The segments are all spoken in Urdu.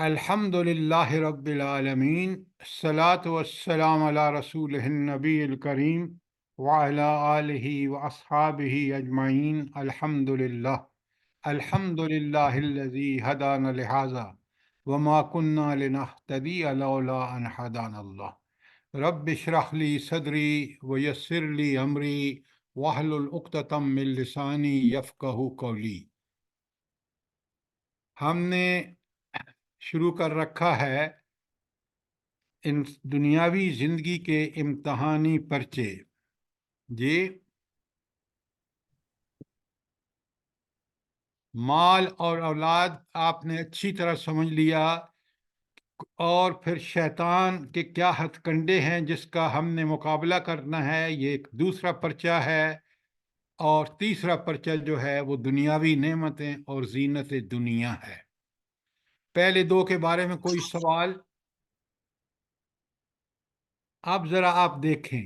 الحمد للہ رب العالمین، الصلاۃ والسلام علی رسول النبی الکریم وعلی آلہ واصحابہ اجمعین۔ الحمد للہ الذی ہدانا لہذا وما كنا لنہتدی لولا ان ہدانا اللہ۔ رب اشرح لی صدری ویسر لی امری واحلل عقدۃ من لسانی یفقہوا قولی۔ ہم نے شروع کر رکھا ہے ان دنیاوی زندگی کے امتحانی پرچے۔ جی، مال اور اولاد آپ نے اچھی طرح سمجھ لیا، اور پھر شیطان کے کیا ہتھ کنڈے ہیں جس کا ہم نے مقابلہ کرنا ہے، یہ ایک دوسرا پرچہ ہے۔ اور تیسرا پرچہ جو ہے وہ دنیاوی نعمتیں اور زینت دنیا ہے۔ پہلے دو کے بارے میں کوئی سوال؟ اب ذرا آپ دیکھیں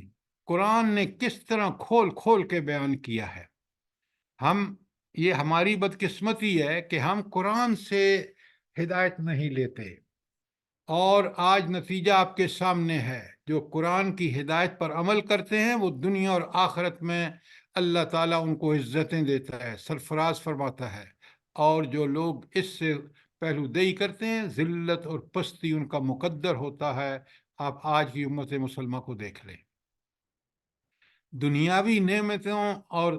قرآن نے کس طرح کھول کھول کے بیان کیا ہے۔ یہ ہماری بدقسمتی ہے کہ ہم قرآن سے ہدایت نہیں لیتے، اور آج نتیجہ آپ کے سامنے ہے۔ جو قرآن کی ہدایت پر عمل کرتے ہیں وہ دنیا اور آخرت میں اللہ تعالیٰ ان کو عزتیں دیتا ہے، سرفراز فرماتا ہے، اور جو لوگ اس سے پہلو دہی کرتے ہیں ذلت اور پستی ان کا مقدر ہوتا ہے۔ آپ آج کی امت مسلمہ کو دیکھ لیں، دنیاوی نعمتوں اور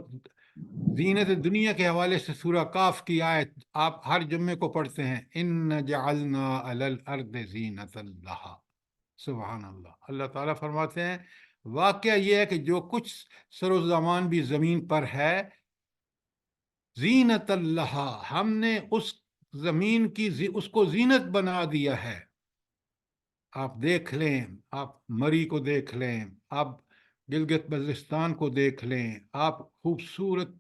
زینت دنیا کے حوالے سے سورہ کاف کی آیت آپ ہر جمعے کو پڑھتے ہیں، ان جعلنا علی الارض زینۃ لہا۔ سبحان اللہ، اللہ تعالیٰ فرماتے ہیں واقعہ یہ ہے کہ جو کچھ سر و زمان بھی زمین پر ہے، زینت لہا، ہم نے اس زمین کی اس کو زینت بنا دیا ہے۔ آپ دیکھ لیں، آپ مری کو دیکھ لیں، آپ گلگت بلتستان کو دیکھ لیں، آپ خوبصورت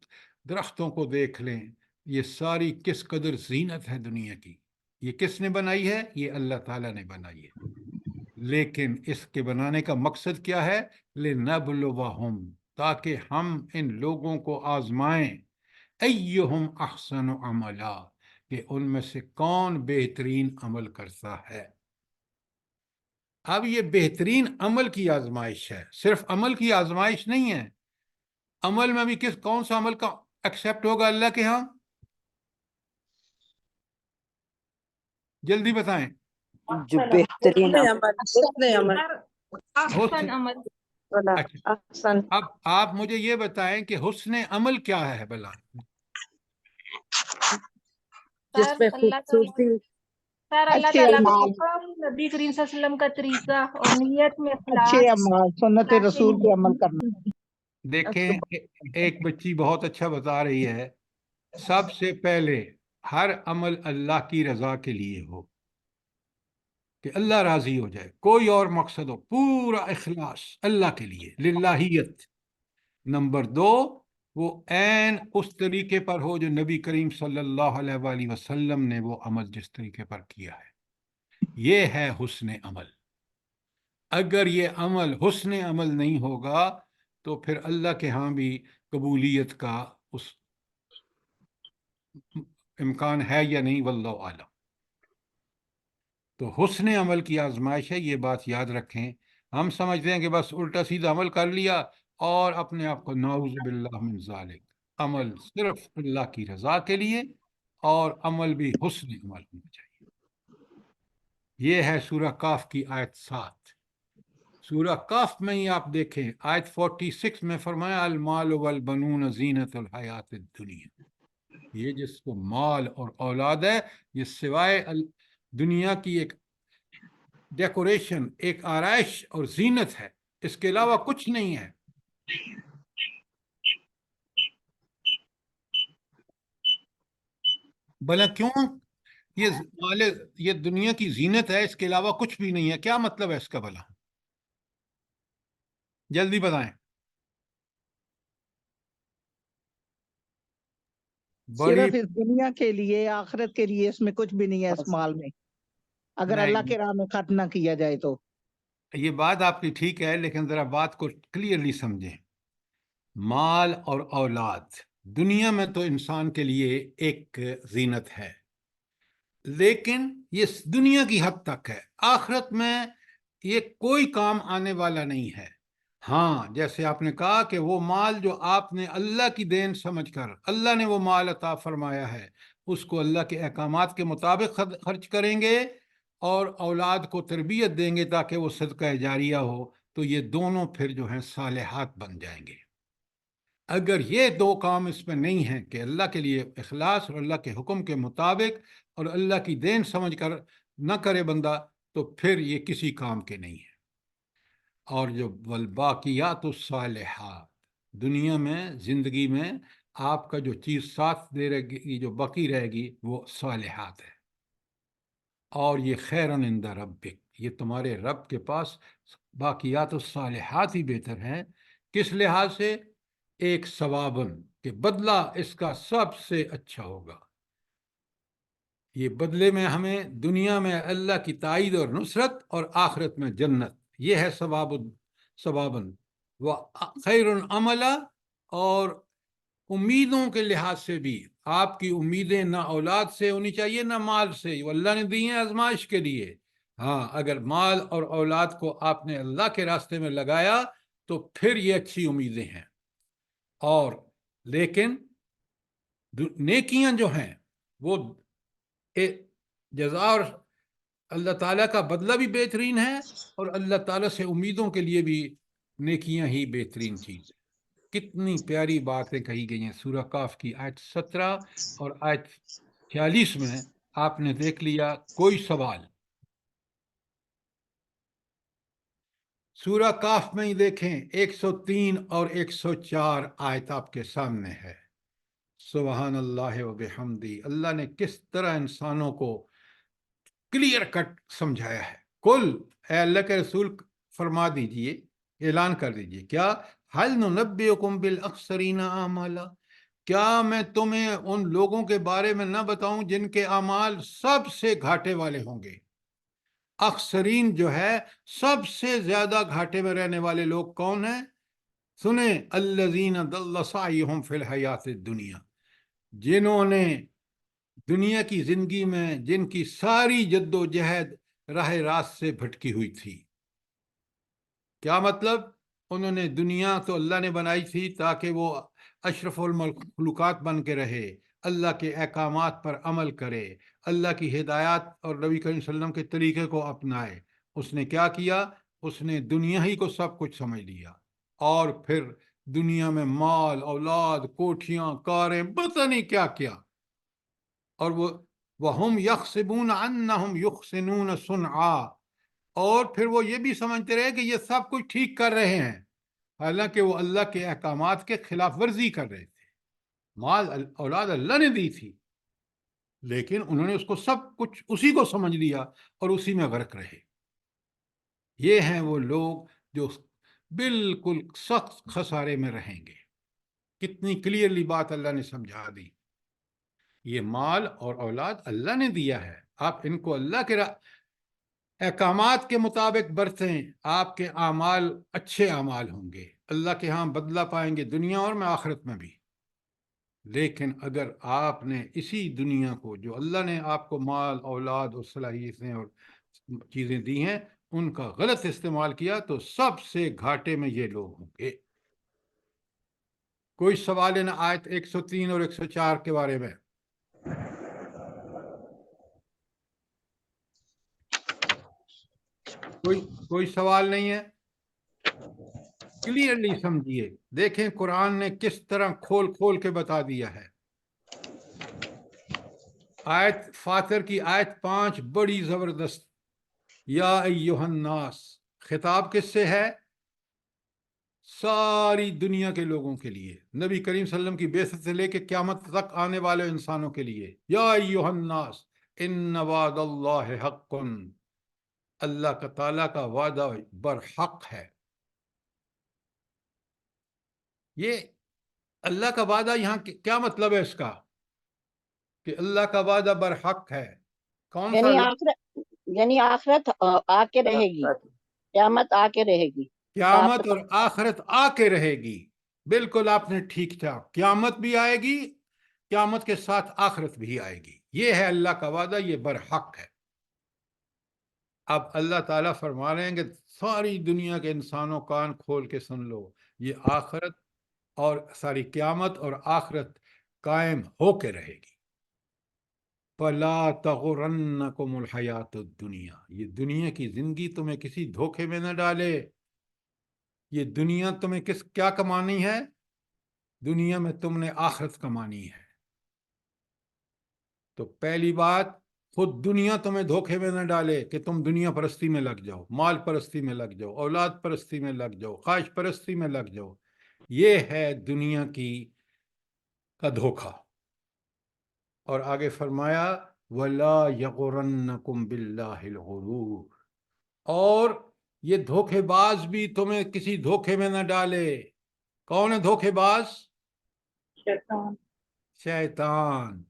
درختوں کو دیکھ لیں، یہ ساری کس قدر زینت ہے دنیا کی۔ یہ کس نے بنائی ہے؟ یہ اللہ تعالیٰ نے بنائی ہے۔ لیکن اس کے بنانے کا مقصد کیا ہے؟ لِنَبْلُوَهُمْ، تاکہ ہم ان لوگوں کو آزمائیں، ایہم احسن عملا، کہ ان میں سے کون بہترین عمل کرتا ہے۔ اب یہ بہترین عمل کی آزمائش ہے، صرف عمل کی آزمائش نہیں ہے۔ عمل میں بھی کون سا عمل کا ایکسیپٹ ہوگا اللہ کے ہاں؟ جلدی بتائیں۔ جو بہترین اچھا، اب آپ مجھے یہ بتائیں کہ حسن عمل کیا ہے بلا؟ جس میں خوبصورتی، سر اللہ تعالیٰ کا حکم، نبی کریم صلی اللہ علیہ وسلم کا طریقہ اور نیت میں اچھے اخلاص، اعمال، سنت رسول پہ عمل کرنا۔ دیکھیں ایک بچی بہت اچھا بتا رہی ہے، سب سے پہلے ہر عمل اللہ کی رضا کے لیے ہو، کہ اللہ راضی ہو جائے، کوئی اور مقصد ہو، پورا اخلاص اللہ کے لیے، للہیت۔ نمبر دو، وہ عین اس طریقے پر ہو جو نبی کریم صلی اللہ علیہ وآلہ وسلم نے وہ عمل جس طریقے پر کیا ہے، یہ ہے حسن عمل۔ اگر یہ عمل حسن عمل نہیں ہوگا تو پھر اللہ کے ہاں بھی قبولیت کا اس امکان ہے یا نہیں، واللہ عالم۔ تو حسن عمل کی آزمائش ہے، یہ بات یاد رکھیں۔ ہم سمجھتے ہیں کہ بس الٹا سیدھا عمل کر لیا اور اپنے آپ کو، نعوذ باللہ من ذالک، عمل صرف اللہ کی رضا کے لیے، اور عمل بھی حسن عمل ہونا چاہیے۔ یہ ہے سورہ کاف کی آیت 7۔ سورہ کاف میں ہی آپ دیکھیں آیت 46 میں فرمایا المال والبنون زینت الحیات الدنیا۔ یہ جس کو مال اور اولاد ہے، یہ سوائے دنیا کی ایک ڈیکوریشن، ایک آرائش اور زینت ہے، اس کے علاوہ کچھ نہیں ہے۔ بھلا کیوں؟ یہ دنیا کی زینت ہے، اس کے علاوہ کچھ بھی نہیں ہے، کیا مطلب ہے اس کا بھلا؟ جلدی بتائیں۔ صرف اس دنیا کے لیے، آخرت کے لیے اس میں کچھ بھی نہیں ہے اس مال میں، اگر اللہ کے راہ میں خرچ نہ کیا جائے تو۔ یہ بات آپ کی ٹھیک ہے، لیکن ذرا بات کو کلیئرلی سمجھیں۔ مال اور اولاد دنیا میں تو انسان کے لیے ایک زینت ہے، لیکن یہ دنیا کی حد تک ہے، آخرت میں یہ کوئی کام آنے والا نہیں ہے۔ ہاں جیسے آپ نے کہا کہ وہ مال جو آپ نے اللہ کی دین سمجھ کر اللہ نے وہ مال عطا فرمایا ہے، اس کو اللہ کے احکامات کے مطابق خرچ کریں گے اور اولاد کو تربیت دیں گے تاکہ وہ صدقہ جاریہ ہو، تو یہ دونوں پھر جو ہیں صالحات بن جائیں گے۔ اگر یہ دو کام اس میں نہیں ہیں کہ اللہ کے لیے اخلاص اور اللہ کے حکم کے مطابق اور اللہ کی دین سمجھ کر نہ کرے بندہ، تو پھر یہ کسی کام کے نہیں ہے۔ اور جو والباقیات الصالحات، دنیا میں زندگی میں آپ کا جو چیز ساتھ دے رہے گی، جو باقی رہے گی، وہ صالحات ہے۔ اور یہ خیرن عند ربک، یہ تمہارے رب کے پاس باقیات الصالحات ہی بہتر ہیں۔ کس لحاظ سے؟ ایک ثوابن، کہ بدلہ اس کا سب سے اچھا ہوگا۔ یہ بدلے میں ہمیں دنیا میں اللہ کی تائید اور نصرت، اور آخرت میں جنت، یہ ہے ثوابن و خیر عملا۔ اور امیدوں کے لحاظ سے بھی آپ کی امیدیں نہ اولاد سے ہونی چاہیے نہ مال سے، وہ اللہ نے دی ہیں آزمائش کے لیے۔ ہاں اگر مال اور اولاد کو آپ نے اللہ کے راستے میں لگایا تو پھر یہ اچھی امیدیں ہیں۔ اور لیکن نیکیاں جو ہیں وہ جزا اور اللہ تعالیٰ کا بدلہ بھی بہترین ہے، اور اللہ تعالیٰ سے امیدوں کے لیے بھی نیکیاں ہی بہترین چیز ہے۔ کتنی پیاری باتیں کہی گئی ہیں سورہ کاف کی آیت 17 اور آیت 46 میں۔ آپ نے دیکھ لیا کوئی سوال؟ سورہ کاف میں ہی دیکھیں 103 اور 104 آیت آپ کے سامنے ہے۔ سبحان اللہ و بحمدی، اللہ نے کس طرح انسانوں کو کلیئر کٹ سمجھایا ہے۔ کل، اے اللہ کے رسول فرما دیجئے، اعلان کر دیجئے، کیا حل ننبئکم بالاخسرین اعمالا، کیا میں تمہیں ان لوگوں کے بارے میں نہ بتاؤں جن کے اعمال سب سے گھاٹے والے ہوں گے؟ اخسرین جو ہے سب سے زیادہ گھاٹے میں رہنے والے لوگ کون ہیں؟ سنیں، الذین ضل سعیہم فی الحیات الدنیا، جنہوں نے دنیا کی زندگی میں جن کی ساری جد و جہد راہ راست سے بھٹکی ہوئی تھی۔ کیا مطلب؟ انہوں نے دنیا تو اللہ نے بنائی تھی تاکہ وہ اشرف المخلوقات بن کے رہے، اللہ کے احکامات پر عمل کرے، اللہ کی ہدایات اور نبی کریم صلی اللہ علیہ وسلم کے طریقے کو اپنائے۔ اس نے کیا کیا؟ اس نے دنیا ہی کو سب کچھ سمجھ لیا، اور پھر دنیا میں مال، اولاد، کوٹھیاں، کاریں، پتہ نہیں کیا کیا، اور وَهُمْ يَحْسَبُونَ أَنَّهُمْ يُحْسِنُونَ صُنْعًا، اور پھر وہ یہ بھی سمجھتے رہے کہ یہ سب کچھ ٹھیک کر رہے ہیں، حالانکہ وہ اللہ کے احکامات کے خلاف ورزی کر رہے تھے۔ مال اولاد اللہ نے دی تھی، لیکن انہوں نے اس کو سب کچھ اسی کو سمجھ لیا اور اسی میں غرق رہے۔ یہ ہیں وہ لوگ جو بالکل سخت خسارے میں رہیں گے۔ کتنی کلیئرلی بات اللہ نے سمجھا دی۔ یہ مال اور اولاد اللہ نے دیا ہے، آپ ان کو اللہ کے احکامات کے مطابق برتیں، آپ کے اعمال اچھے اعمال ہوں گے، اللہ کے ہاں بدلہ پائیں گے دنیا اور میں آخرت میں بھی۔ لیکن اگر آپ نے اسی دنیا کو جو اللہ نے آپ کو مال، اولاد اور صلاحیتیں اور چیزیں دی ہیں، ان کا غلط استعمال کیا تو سب سے گھاٹے میں یہ لوگ ہوں گے۔ کوئی سوال ان آیت 103 اور 104 کے بارے میں؟ کوئی سوال نہیں ہے؟ کلیئرلی سمجھیے، دیکھیں قرآن نے کس طرح کھول کھول کے بتا دیا ہے۔ آیت فاطر کی آیت 5 بڑی زبردست، یا ایہا الناس، خطاب کس سے ہے؟ ساری دنیا کے لوگوں کے لیے، نبی کریم صلی اللہ علیہ وسلم کی بعثت سے لے کے قیامت تک آنے والے انسانوں کے لیے۔ یا ایہا الناس ان وعد اللہ حق، اللہ کا تعالیٰ کا وعدہ برحق ہے۔ یہ اللہ کا وعدہ یہاں کیا مطلب ہے اس کا کہ اللہ کا وعدہ برحق ہے؟ کون سا؟ یعنی آخرت آ کے رہے گی، قیامت آ کے رہے گی، قیامت اور آخرت آ کے رہے گی۔ بالکل آپ نے ٹھیک کہا، قیامت بھی آئے گی، قیامت کے ساتھ آخرت بھی آئے گی۔ یہ ہے اللہ کا وعدہ, یہ برحق ہے. اب اللہ تعالیٰ فرما رہے ہیں کہ ساری دنیا کے انسانوں کان کھول کے سن لو, یہ آخرت اور ساری قیامت اور آخرت قائم ہو کے رہے گی. فَلَا تَغُرَنَّكُمُ الْحَيَاةُ الدُّنْيَا, یہ دنیا کی زندگی تمہیں کسی دھوکے میں نہ ڈالے. یہ دنیا تمہیں کیا کمانی ہے؟ دنیا میں تم نے آخرت کمانی ہے. تو پہلی بات, خود دنیا تمہیں دھوکے میں نہ ڈالے کہ تم دنیا پرستی میں لگ جاؤ, مال پرستی میں لگ جاؤ, اولاد پرستی میں لگ جاؤ, خواہش پرستی میں لگ جاؤ. یہ ہے دنیا کا دھوکہ. اور آگے فرمایا وَلَا يَغُرَنَّكُمْ بِاللَّهِ الْغُرُورُ, اور یہ دھوکے باز بھی تمہیں کسی دھوکے میں نہ ڈالے. کون ہے دھوکے باز؟ شیطان. شیطان.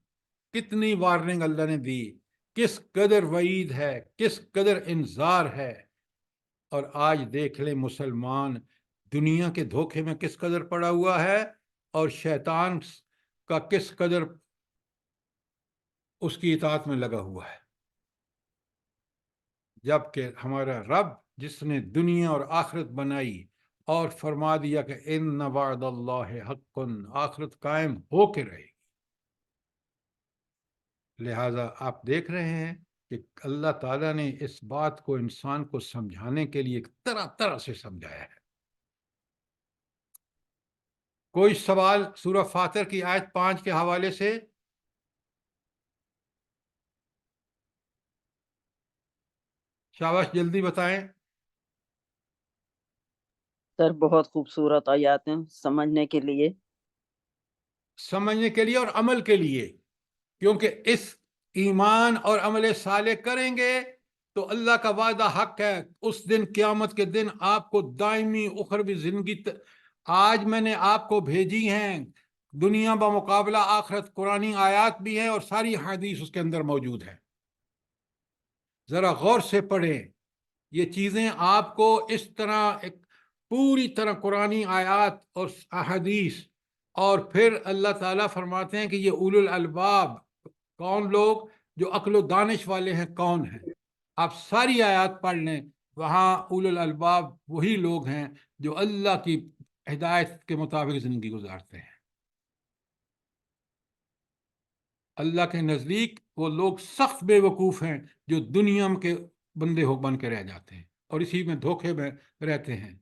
کتنی وارننگ اللہ نے دی, کس قدر وعید ہے, کس قدر انذار ہے. اور آج دیکھ لیں مسلمان دنیا کے دھوکے میں کس قدر پڑا ہوا ہے, اور شیطان کا کس قدر اس کی اطاعت میں لگا ہوا ہے. جبکہ ہمارا رب جس نے دنیا اور آخرت بنائی اور فرما دیا کہ ان وعد اللہ حق, آخرت قائم ہو کے رہے گی. لہذا آپ دیکھ رہے ہیں کہ اللہ تعالیٰ نے اس بات کو انسان کو سمجھانے کے لیے طرح طرح سے سمجھایا ہے. کوئی سوال سورہ فاطر کی آیت 5 کے حوالے سے؟ شاباش, جلدی بتائیں. سر بہت خوبصورت آیات ہیں سمجھنے کے لیے اور عمل کے لیے, کیونکہ اس ایمان اور عمل صالح کریں گے تو اللہ کا وعدہ حق ہے. اس دن قیامت کے دن آپ کو دائمی اخروی زندگی آج میں نے آپ کو بھیجی ہیں دنیا بمقابلہ آخرت. قرآنی آیات بھی ہیں اور ساری حدیث اس کے اندر موجود ہے. ذرا غور سے پڑھیں یہ چیزیں, آپ کو اس طرح ایک پوری طرح قرآنی آیات اور احادیث. اور پھر اللہ تعالیٰ فرماتے ہیں کہ یہ اولو الالباب, کون لوگ جو عقل و دانش والے ہیں, کون ہیں؟ آپ ساری آیات پڑھ لیں, وہاں اولو الالباب وہی لوگ ہیں جو اللہ کی ہدایت کے مطابق زندگی گزارتے ہیں. اللہ کے نزدیک وہ لوگ سخت بے وقوف ہیں جو دنیا کے بندے ہو بن کے رہ جاتے ہیں اور اسی میں دھوکے میں رہتے ہیں.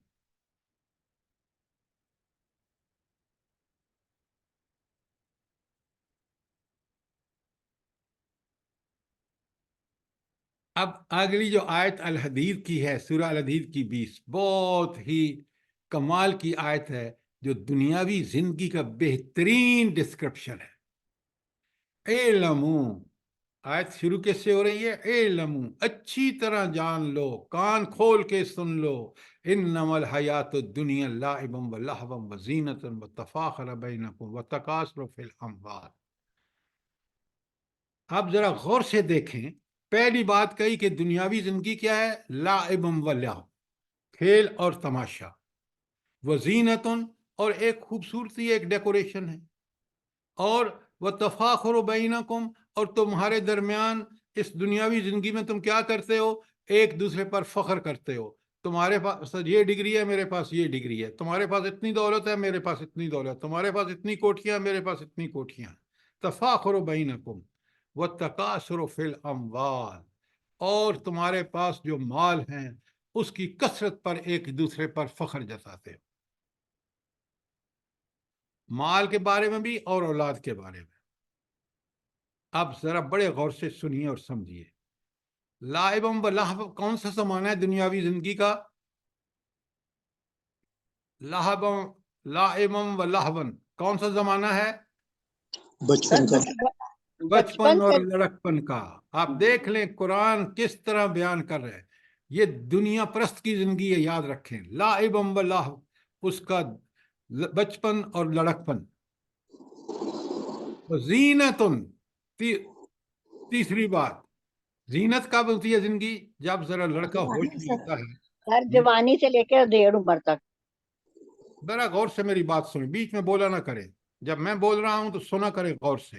اب اگلی جو آیت الحدید کی ہے, سورہ الحدید کی 20, بہت ہی کمال کی آیت ہے جو دنیاوی زندگی کا بہترین ڈسکرپشن ہے. اعلموا, آیت شروع کیسے سے ہو رہی ہے؟ اعلموا, اچھی طرح جان لو, کان کھول کے سن لو, انما الحیات الدنیا لعب و لہو و زینت و تفاخر بینکم و تکاثر فی الاموال. آپ ذرا غور سے دیکھیں, پہلی بات کہی کہ دنیاوی زندگی کیا ہے؟ لعب و لہو, کھیل اور تماشا, وزینت اور ایک خوبصورتی, ایک ڈیکوریشن ہے, اور وتفاخر بینکم اور تمہارے درمیان اس دنیاوی زندگی میں تم کیا کرتے ہو؟ ایک دوسرے پر فخر کرتے ہو. تمہارے پاس یہ ڈگری ہے, میرے پاس یہ ڈگری ہے, تمہارے پاس اتنی دولت ہے, میرے پاس اتنی دولت, تمہارے پاس اتنی کوٹھیاں, میرے پاس اتنی کوٹھیاں. تفاخر بینکم والتکاثر فی الاموال, اور تمہارے پاس جو مال ہیں اس کی کثرت پر ایک دوسرے پر فخر جتاتے ہو. مال کے بارے میں بھی اور اولاد کے بارے میں. اب ذرا بڑے غور سے سنیے اور سمجھیے. لائبم و لہو کون سا زمانہ ہے دنیاوی زندگی کا؟ لائبم و لہون کون سا زمانہ ہے؟ سر بچپن اور لڑکپن کا. آپ دیکھ لیں قرآن کس طرح بیان کر رہے ہیں. یہ دنیا پرست کی زندگی ہے, یاد رکھیں. لائبم و لہو, اس کا بچپن اور لڑکپن. زینتن, تیسری بات, زینت کب ہوتی ہے زندگی؟ جب ذرا لڑکا ہوش میں آتا ہے. سر جوانی سے لے کے 1.5 عمر تک. ذرا غور سے میری بات سنیں, بیچ میں بولا نہ کریں. جب میں بول رہا ہوں تو سنا کریں غور سے.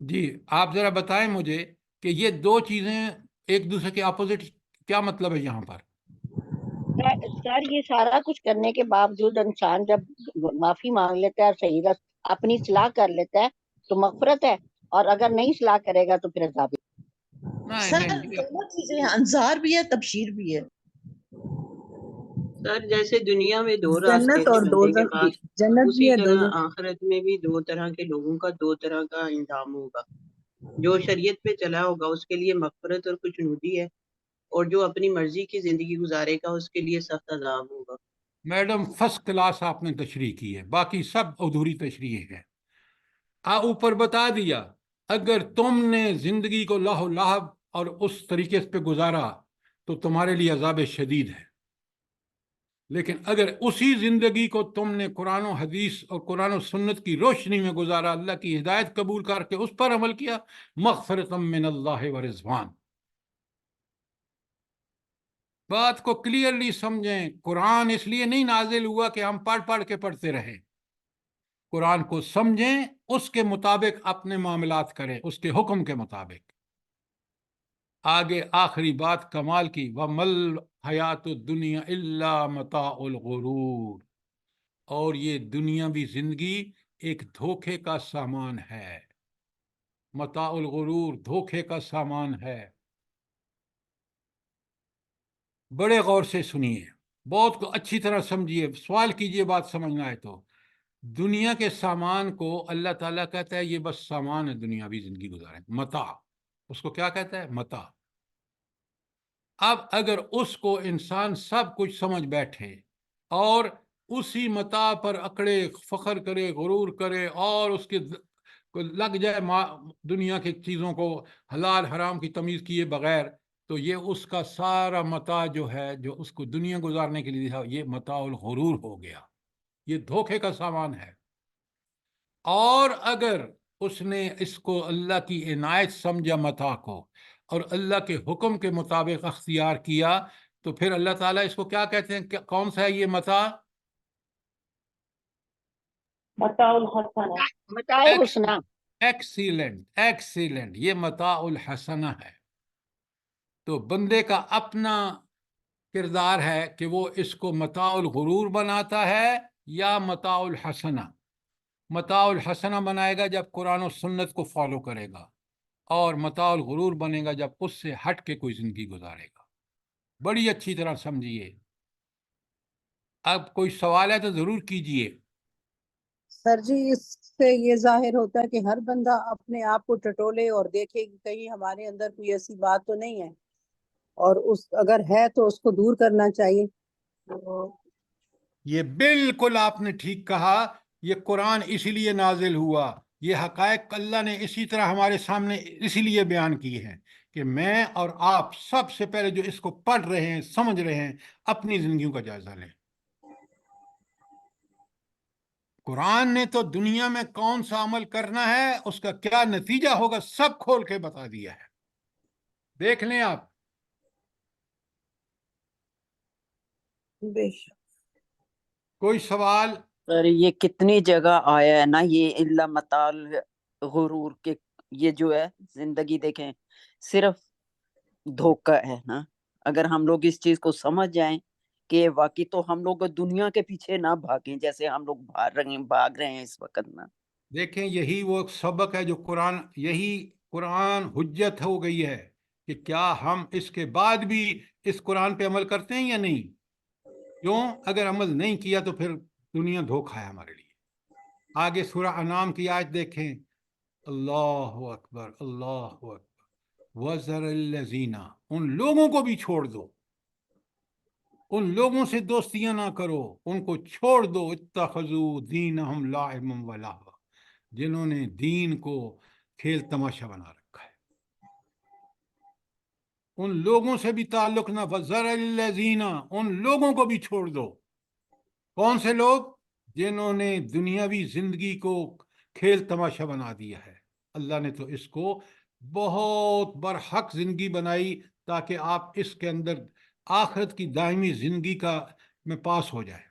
جی آپ ذرا بتائیں مجھے کہ یہ دو چیزیں ایک دوسرے کے اپوزٹ کیا مطلب ہے یہاں پر؟ سر یہ سارا کچھ کرنے کے باوجود انسان جب معافی مانگ لیتا ہے اور صحیح اپنی اصلاح کر لیتا ہے تو مغفرت ہے، اور اگر نہیں اصلاح کرے گا تو پھر عذاب۔ نہیں سر نہیں دونوں چیزیں ہیں، انصار بھی ہے، تبشیر بھی ہے۔ سر جیسے دنیا میں دو راستے جنت تھے اور بندے کے دوزخ بھی، پاس، جنت بھی اسی ہے طرح دوزخ۔ آخرت میں بھی دو طرح کے لوگوں کا دو طرح کا انجام ہوگا۔ جو شریعت پہ چلا ہوگا اس کے لیے مغفرت اور خوشنودی ہے، اور جو اپنی مرضی کی زندگی گزارے گا اس کے لیے سخت عذاب ہوگا۔ میڈم فرسٹ کلاس آپ نے تشریح کی ہے، باقی سب ادھوری تشریح ہے۔ اوپر بتا دیا اگر تم نے زندگی کو لاہ و لہب اور اس طریقے پہ گزارا تو تمہارے لیے عذاب شدید ہے، لیکن اگر اسی زندگی کو تم نے قرآن و حدیث اور قرآن و سنت کی روشنی میں گزارا، اللہ کی ہدایت قبول کر کے اس پر عمل کیا، مغفرۃ من اللہ و رضوان۔ بات کو کلیئرلی سمجھیں، قرآن اس لیے نہیں نازل ہوا کہ ہم پڑھ پڑھ کے پڑھتے رہیں، قرآن کو سمجھیں، اس کے مطابق اپنے معاملات کریں، اس کے حکم کے مطابق۔ آگے آخری بات کمال کی، وَمَا الْحَيَاةُ الدُّنْيَا إِلَّا مَتَاعُ الْغُرُورِ، اور یہ دنیاوی زندگی ایک دھوکے کا سامان ہے، متاع الغرور، دھوکے کا سامان ہے۔ بڑے غور سے سنیے، بہت اچھی طرح سمجھیے، سوال کیجئے بات سمجھنا ہے تو۔ دنیا کے سامان کو اللہ تعالیٰ کہتا ہے یہ بس سامان ہے، دنیاوی زندگی گزاریں، متاع، اس کو کیا کہتا ہے؟ متاع۔ اب اگر اس کو انسان سب کچھ سمجھ بیٹھے اور اسی متاع پر اکڑے، فخر کرے، غرور کرے، اور اس کے لگ جائے دنیا کی چیزوں کو حلال حرام کی تمیز کیے بغیر، تو یہ اس کا سارا متاع جو ہے، جو اس کو دنیا گزارنے کے لیے تھا، یہ متاع الغرور ہو گیا، یہ دھوکے کا سامان ہے۔ اور اگر اس نے اس کو اللہ کی عنایت سمجھا متاع کو، اور اللہ کے حکم کے مطابق اختیار کیا، تو پھر اللہ تعالیٰ اس کو کیا کہتے ہیں؟ کون سا ہے یہ متاع؟ متاع الحسنہ۔ متاع حسنہ۔ ایکسیلنٹ، ایکسیلنٹ، یہ متاع الحسنہ ہے۔ تو بندے کا اپنا کردار ہے کہ وہ اس کو متاع الغرور بناتا ہے یا متاع الحسنہ۔ متاع الحسنہ بنائے گا جب قرآن و سنت کو فالو کرے گا، اور متاع الغرور بنے گا جب اس سے ہٹ کے کوئی زندگی گزارے گا۔ بڑی اچھی طرح سمجھیے۔ اب کوئی سوال ہے تو ضرور کیجئے۔ سر جی اس سے یہ ظاہر ہوتا ہے کہ ہر بندہ اپنے آپ کو ٹٹولے اور دیکھے کہ کہیں ہمارے اندر کوئی ایسی بات تو نہیں ہے، اور اگر ہے تو اس کو دور کرنا چاہیے۔ یہ بالکل آپ نے ٹھیک کہا، یہ قرآن اسی لیے نازل ہوا، یہ حقائق اللہ نے اسی طرح ہمارے سامنے اسی لیے بیان کی ہیں کہ میں اور آپ سب سے پہلے جو اس کو پڑھ رہے ہیں، سمجھ رہے ہیں، اپنی زندگیوں کا جائزہ لیں۔ قرآن نے تو دنیا میں کون سا عمل کرنا ہے، اس کا کیا نتیجہ ہوگا، سب کھول کے بتا دیا ہے، دیکھ لیں آپ۔ بے شک۔ کوئی سوال؟ سر یہ کتنی جگہ آیا ہے نا، یہ الا متاع غرور کے، یہ جو ہے زندگی دیکھیں صرف دھوکہ ہے نا۔ اگر ہم لوگ اس چیز کو سمجھ جائیں کہ واقعی، تو ہم لوگ دنیا کے پیچھے نہ بھاگیں جیسے ہم لوگ بھاگ رہے ہیں اس وقت نا۔ دیکھیں یہی وہ سبق ہے جو قرآن حجت ہو گئی ہے کہ کیا ہم اس کے بعد بھی اس قرآن پہ عمل کرتے ہیں یا نہیں؟ کیوں؟ اگر عمل نہیں کیا تو پھر دنیا دھوکہ ہے ہمارے لیے۔ آگے سورہ انعام کی آیت دیکھیں، اللہ اکبر، اللہ اکبر۔ وَذَرِ الَّذِينَ، ان لوگوں کو بھی چھوڑ دو، ان لوگوں سے دوستیاں نہ کرو، ان کو چھوڑ دو، اتخذوا دینہم لعبا ولہوا، جنہوں نے دین کو کھیل تماشا بنا رکھا ہے۔ ان لوگوں سے بھی تعلق نہ، وَذَرِ الَّذِينَ، ان لوگوں کو بھی چھوڑ دو۔ کون سے لوگ؟ جنہوں نے دنیاوی زندگی کو کھیل تماشا بنا دیا ہے۔ اللہ نے تو اس کو بہت برحق زندگی بنائی تاکہ آپ اس کے اندر آخرت کی دائمی زندگی کا میں پاس ہو جائے۔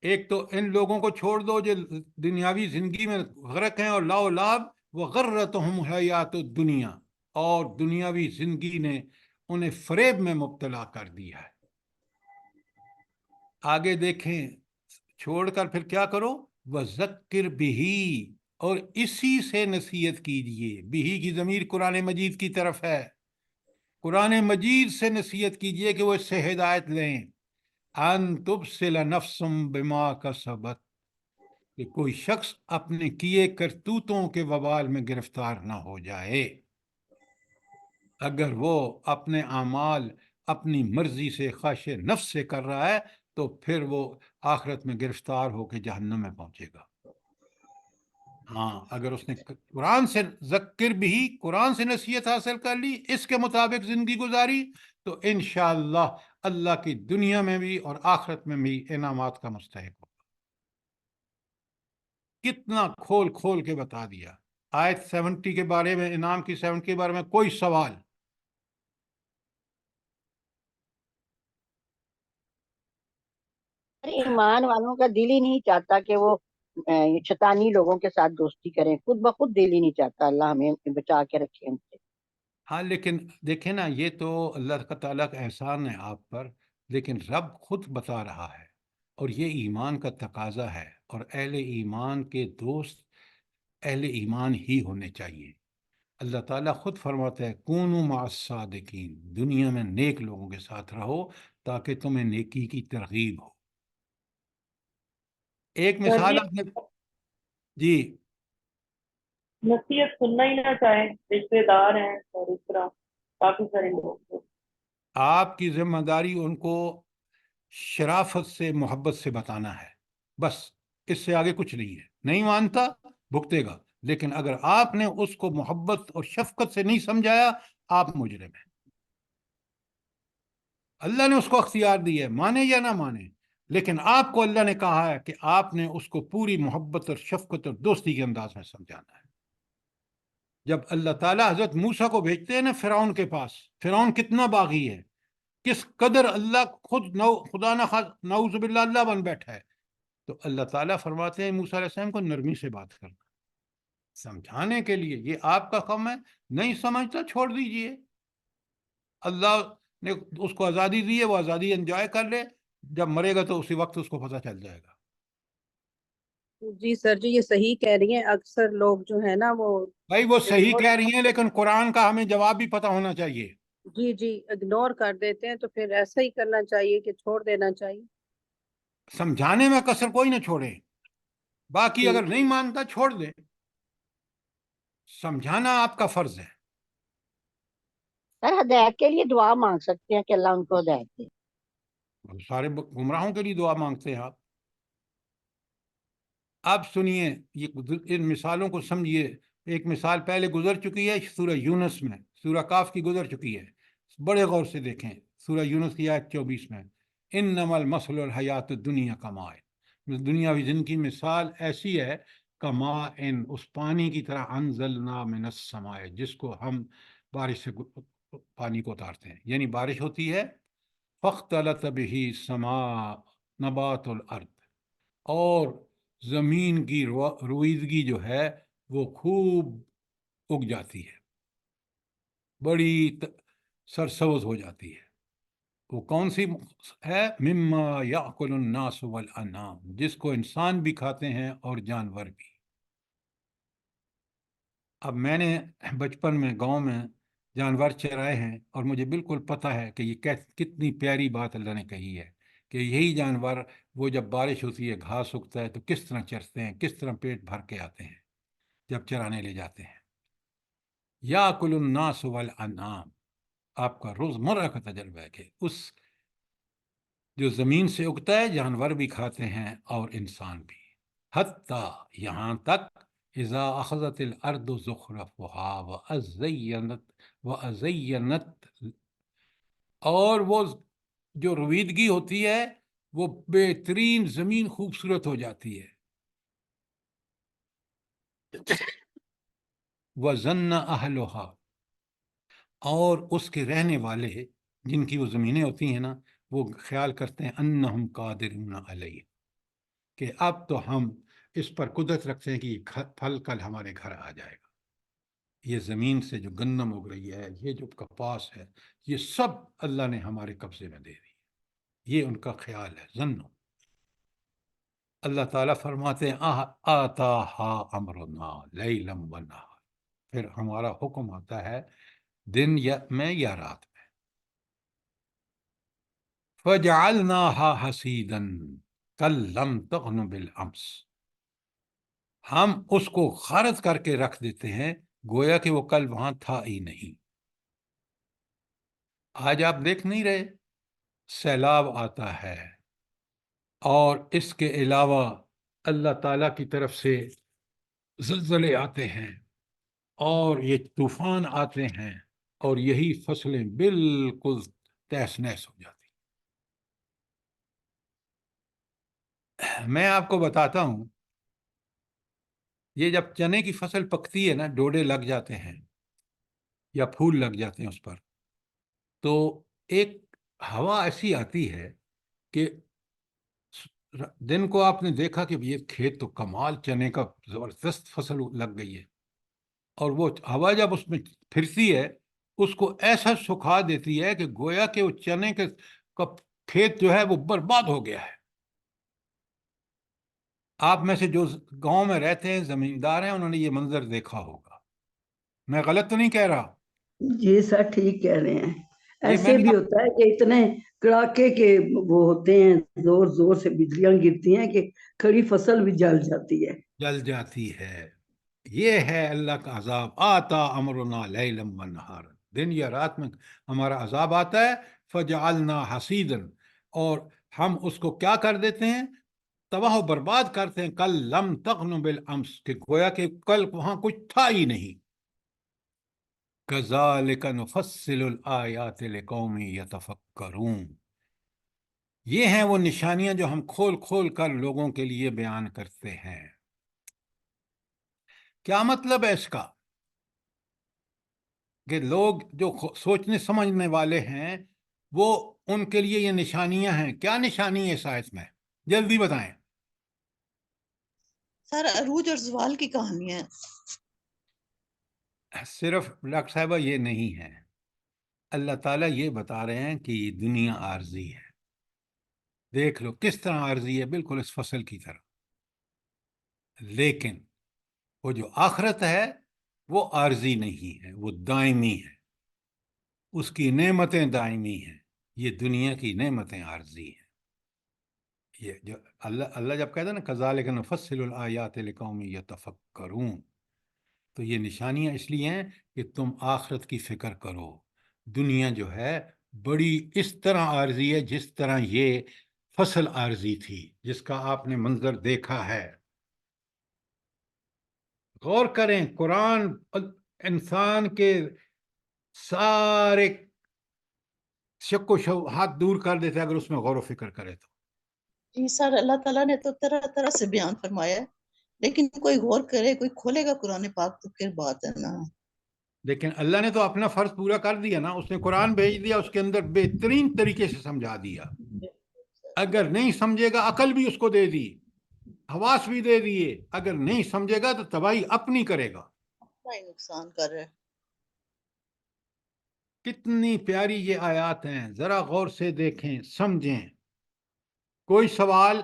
ایک تو ان لوگوں کو چھوڑ دو جو دنیاوی زندگی میں غرق ہیں اور لاؤ لاب، وغرتہم حیات الدنیا، اور دنیاوی زندگی نے انہیں فریب میں مبتلا کر دیا ہے۔ آگے دیکھیں، چھوڑ کر پھر کیا کرو، وذکر بہی، اور اسی سے نصیحت کیجیے۔ بہی کی ضمیر قرآن مجید کی طرف ہے، قرآن مجید سے نصیحت کیجیے کہ وہ اس سے ہدایت لیں۔ ان تبصل نفس بما کسبت، کہ کوئی شخص اپنے کیے کرتوتوں کے وبال میں گرفتار نہ ہو جائے۔ اگر وہ اپنے اعمال اپنی مرضی سے خواہش نفس سے کر رہا ہے تو پھر وہ آخرت میں گرفتار ہو کے جہنم میں پہنچے گا۔ ہاں، اگر اس نے قرآن سے ذکر بھی، قرآن سے نصیحت حاصل کر لی، اس کے مطابق زندگی گزاری، تو انشاءاللہ اللہ کی دنیا میں بھی اور آخرت میں بھی انعامات کا مستحق ہوگا۔ کتنا کھول کھول کے بتا دیا۔ آیت 70 کے بارے میں، انعام کی 70 کے بارے میں کوئی سوال؟ ایمان والوں کا دل ہی نہیں چاہتا کہ وہ شیطانی لوگوں کے ساتھ دوستی کریں، خود بخود دل ہی نہیں چاہتا۔ اللہ ہمیں بچا کے رکھے ان سے۔ ہاں، لیکن دیکھیں نا، یہ تو اللہ کا تعالیٰ کا احسان ہے آپ پر، لیکن رب خود بتا رہا ہے، اور یہ ایمان کا تقاضا ہے، اور اہل ایمان کے دوست اہل ایمان ہی ہونے چاہیے۔ اللہ تعالیٰ خود فرماتا ہے کونوا مع الصادقین، دنیا میں نیک لوگوں کے ساتھ رہو تاکہ تمہیں نیکی کی ترغیب ہو۔ ایک مثال آپ نے، جی نصیحت سننا ہی نہ چاہیں، رشتے دار ہیں اور اس طرح کافی سارے لوگ۔ آپ کی ذمہ داری ان کو شرافت سے، محبت سے بتانا ہے، بس اس سے آگے کچھ نہیں ہے۔ نہیں مانتا، بھگتے گا، لیکن اگر آپ نے اس کو محبت اور شفقت سے نہیں سمجھایا، آپ مجرم ہیں۔ اللہ نے اس کو اختیار دی ہے، مانے یا نہ مانے، لیکن آپ کو اللہ نے کہا ہے کہ آپ نے اس کو پوری محبت اور شفقت اور دوستی کے انداز میں سمجھانا ہے۔ جب اللہ تعالیٰ حضرت موسیٰ کو بھیجتے ہیں نا فرعون کے پاس، فرعون کتنا باغی ہے، کس قدر اللہ خود خدا نہ نعوذ باللہ اللہ بن بیٹھا ہے، تو اللہ تعالیٰ فرماتے ہیں موسیٰ علیہ السلام کو نرمی سے بات کرنا، سمجھانے کے لیے۔ یہ آپ کا کام ہے، نہیں سمجھتا چھوڑ دیجئے، اللہ نے اس کو آزادی دی ہے، وہ آزادی انجوائے کر لے، جب مرے گا تو اسی وقت اس کو پتہ چل جائے گا۔ جی سر جی، یہ صحیح کہہ رہی ہیں۔ اکثر لوگ جو ہے نا وہ بھائی وہ صحیح کہہ رہی ہیں، لیکن قرآن کا ہمیں جواب بھی پتہ ہونا چاہیے۔ جی جی اگنور کر دیتے ہیں، تو پھر ایسا ہی کرنا چاہیے کہ چھوڑ دینا چاہیے۔ سمجھانے میں کسر کوئی نہ چھوڑے، باقی اگر نہیں مانتا چھوڑ دے، سمجھانا آپ کا فرض ہے۔ سر ہدایت کے لیے دعا مانگ سکتے ہیں کہ اللہ ان کو ہدایت دے۔ سارے گمراہوں کے لیے دعا مانگتے ہیں آپ۔ اب سنیے، یہ ان مثالوں کو سمجھیے۔ ایک مثال پہلے گزر چکی ہے سورہ یونس میں، سورہ کاف کی گزر چکی ہے، بڑے غور سے دیکھیں سورہ یونس کی آیت 24 میں، انما المثل الحیات الدنیا کماء، دنیاوی زندگی کی مثال ایسی ہے کماء، اس پانی کی طرح، انزلنا من السماء، جس کو ہم بارش سے پانی کو اتارتے ہیں، یعنی بارش ہوتی ہے، فاختلط به السماء نبات الارض، اور زمین کی رویدگی جو ہے وہ خوب اگ جاتی ہے، بڑی سرسبز ہو جاتی ہے۔ وہ کون سی ہے؟ مما یاکل الناس والانعام، جس کو انسان بھی کھاتے ہیں اور جانور بھی۔ اب میں نے بچپن میں گاؤں میں جانور چرائے ہیں، اور مجھے بالکل پتہ ہے کہ یہ کتنی پیاری بات اللہ نے کہی ہے کہ یہی جانور وہ جب بارش ہوتی ہے، گھاس اگتا ہے تو کس طرح چرتے ہیں، کس طرح پیٹ بھر کے آتے ہیں جب چرانے لے جاتے ہیں۔ یاکل الناس والانعام، آپ کا روزمرہ کا تجربہ ہے کہ اس جو زمین سے اگتا ہے جانور بھی کھاتے ہیں اور انسان بھی، حتیٰ یہاں تک اذا اخذت الارض زخرفها وازینت، اور وہ جو رویدگی ہوتی ہے وہ بہترین زمین خوبصورت ہو جاتی ہے، وظن اہلها، اور اس کے رہنے والے جن کی وہ زمینیں ہوتی ہیں نا، وہ خیال کرتے ہیں انہم قادرون علیہ، کہ اب تو ہم اس پر قدرت رکھتے ہیں کہ یہ پھل کل ہمارے گھر آ جائے گا. یہ زمین سے جو گندم اگ رہی ہے، یہ جو کپاس ہے، یہ سب اللہ نے ہمارے قبضے میں دے دی. یہ ان کا خیال ہے، ظنو. اللہ تعالیٰ فرماتے ہیں آتاہا امرنا لیلا ونہارا، پھر ہمارا حکم آتا ہے دن میں یا رات میں. فجعلناها حسیدا کلم تغن بالامس، ہم اس کو خارج کر کے رکھ دیتے ہیں گویا کہ وہ کل وہاں تھا ہی نہیں. آج آپ دیکھ نہیں رہے سیلاب آتا ہے، اور اس کے علاوہ اللہ تعالیٰ کی طرف سے زلزلے آتے ہیں اور یہ طوفان آتے ہیں، اور یہی فصلیں بالکل تہس نہس ہو جاتی. میں آپ کو بتاتا ہوں، یہ جب چنے کی فصل پکتی ہے نا، ڈوڈے لگ جاتے ہیں یا پھول لگ جاتے ہیں اس پر، تو ایک ہوا ایسی آتی ہے کہ دن کو آپ نے دیکھا کہ یہ کھیت تو کمال چنے کا زبردست فصل لگ گئی ہے، اور وہ ہوا جب اس میں پھرتی ہے اس کو ایسا سکھا دیتی ہے کہ گویا کہ وہ چنے کا کھیت جو ہے وہ برباد ہو گیا ہے. آپ میں سے جو گاؤں میں رہتے ہیں، زمیندار ہیں، انہوں نے یہ منظر دیکھا ہوگا. میں غلط تو نہیں کہہ رہا؟ جی سر ٹھیک کہہ رہے ہیں. یہ میں ایسے نے بھی ہوتا ہے کہ اتنے کڑاکے کے وہ ہوتے ہیں، زور زور سے بجلیاں گرتی ہیں کہ کھڑی فصل بھی جل جاتی ہے. جل جاتی ہے. یہ ہے اللہ کا عذاب. آتا امرنا لیلا ونہارا، دن یا رات میں ہمارا عذاب آتا ہے. فجعلنا حسیدا، اور ہم اس کو کیا کر دیتے ہیں؟ تباہ و برباد کرتے ہیں. کل لم تغن بالامس، کہ گویا کہ کل وہاں کچھ تھا ہی نہیں. کذالک نفصل الآیات لقوم یتفکرون، یہ ہیں وہ نشانیاں جو ہم کھول کھول کر لوگوں کے لیے بیان کرتے ہیں. کیا مطلب ہے اس کا؟ کہ لوگ جو سوچنے سمجھنے والے ہیں، وہ ان کے لیے یہ نشانیاں ہیں. کیا نشانی ہے اس آیت میں؟ جلدی بتائیں. سر عروج اور زوال کی کہانی ہے. صرف ڈاکٹر صاحبہ یہ نہیں ہے، اللہ تعالیٰ یہ بتا رہے ہیں کہ یہ دنیا عارضی ہے. دیکھ لو کس طرح عارضی ہے، بالکل اس فصل کی طرح. لیکن وہ جو آخرت ہے وہ عارضی نہیں ہے، وہ دائمی ہے. اس کی نعمتیں دائمی ہیں. یہ دنیا کی نعمتیں عارضی ہیں. یہ جو اللہ جب کہتا ہے نا کذالک نفصل الآیات لقوم یتفکرون، تو یہ نشانیاں اس لیے ہیں کہ تم آخرت کی فکر کرو. دنیا جو ہے بڑی اس طرح عارضی ہے جس طرح یہ فصل عارضی تھی جس کا آپ نے منظر دیکھا ہے. غور کریں، قرآن انسان کے سارے شک و شبہات دور کر دیتے اگر اس میں غور و فکر کرے تو. جی سر، اللہ تعالیٰ نے تو طرح طرح سے بیان فرمایا ہے، لیکن کوئی غور کرے، کوئی کھولے گا قرآن پاک تو پھر بات ہے نا. لیکن اللہ نے تو اپنا فرض پورا کر دیا نا، اس نے قرآن بھیج دیا، اس کے اندر بہترین طریقے سے سمجھا دیا. اگر نہیں سمجھے گا عقل بھی اس کو دے دی، حواس بھی دے دیے. اگر نہیں سمجھے گا تو تباہی اپنی کرے گا. اپنا ہی نقصان کر رہے. کتنی پیاری یہ آیات ہیں، ذرا غور سے دیکھیں، سمجھیں. کوئی سوال؟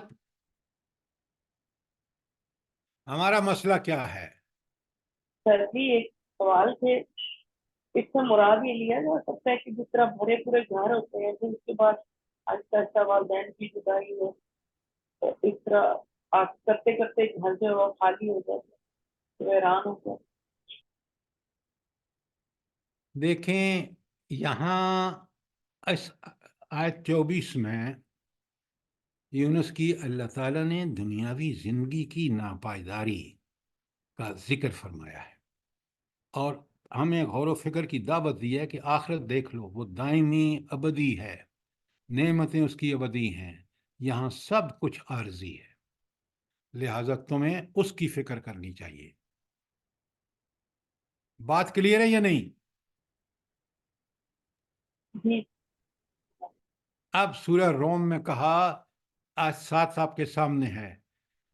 ہمارا مسئلہ کیا ہے؟ سر جی ایک سوال تھے، اس سے مراد یہ لیا جا سکتا ہے کہ جس طرح بھرے پورے گھر ہوتے ہیں پھر اس کے بعد آہستہ آہستہ والدین کی جدائی ہو، تو اس طرح آپ کرتے کرتے گھر جو ہے وہ خالی ہو جاتا ہے، تو حیران ہو گیا. دیکھیں یہاں اس آیت 24 میں یونس کی اللہ تعالیٰ نے دنیاوی زندگی کی ناپائیداری کا ذکر فرمایا ہے، اور ہمیں غور و فکر کی دعوت دی ہے کہ آخرت دیکھ لو، وہ دائمی ابدی ہے، نعمتیں اس کی ابدی ہیں. یہاں سب کچھ عارضی ہے، لہذا تمہیں اس کی فکر کرنی چاہیے. بات کلیئر ہے یا نہیں؟ جی اب سورہ روم میں کہا، آج 7 آپ کے سامنے ہے،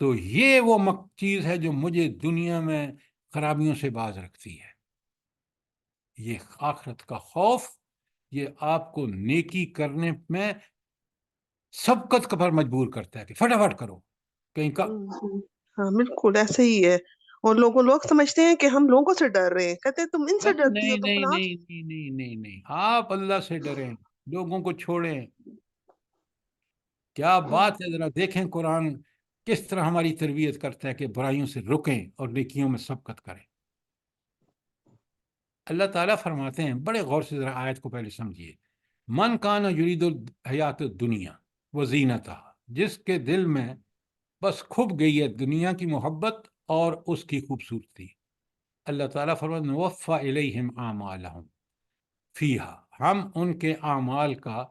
تو یہ وہ چیز ہے جو مجھے دنیا میں خرابیوں سے باز رکھتی ہے. یہ آخرت کا خوف یہ آپ کو نیکی کرنے میں سبقت پر مجبور کرتا ہے کہ فٹافٹ کرو کہیں کا. ہاں بالکل ایسے ہی ہے. اور لوگ سمجھتے ہیں کہ ہم لوگوں سے ڈر رہے ہیں, کہتے ہیں تم ان سے ڈرتی ہو نہیں تو نہیں فلاں. نہیں نہیں نہیں نہیں نہیں, آپ اللہ سے ڈریں, لوگوں کو چھوڑیں. کیا بات ہے, ذرا دیکھیں قرآن کس طرح ہماری تربیت کرتا ہے کہ برائیوں سے رکیں اور نیکیوں میں سبقت کریں. اللہ تعالیٰ فرماتے ہیں, بڑے غور سے ذرا آیت کو پہلے سمجھیے. من کان یرید الحیات الدنیا وزینتہا, جس کے دل میں بس کھپ گئی ہے دنیا کی محبت اور اس کی خوبصورتی. اللہ تعالیٰ فرماتے ہیں نوفی الیہم اعمالہم فیہا, ہم ان کے اعمال کا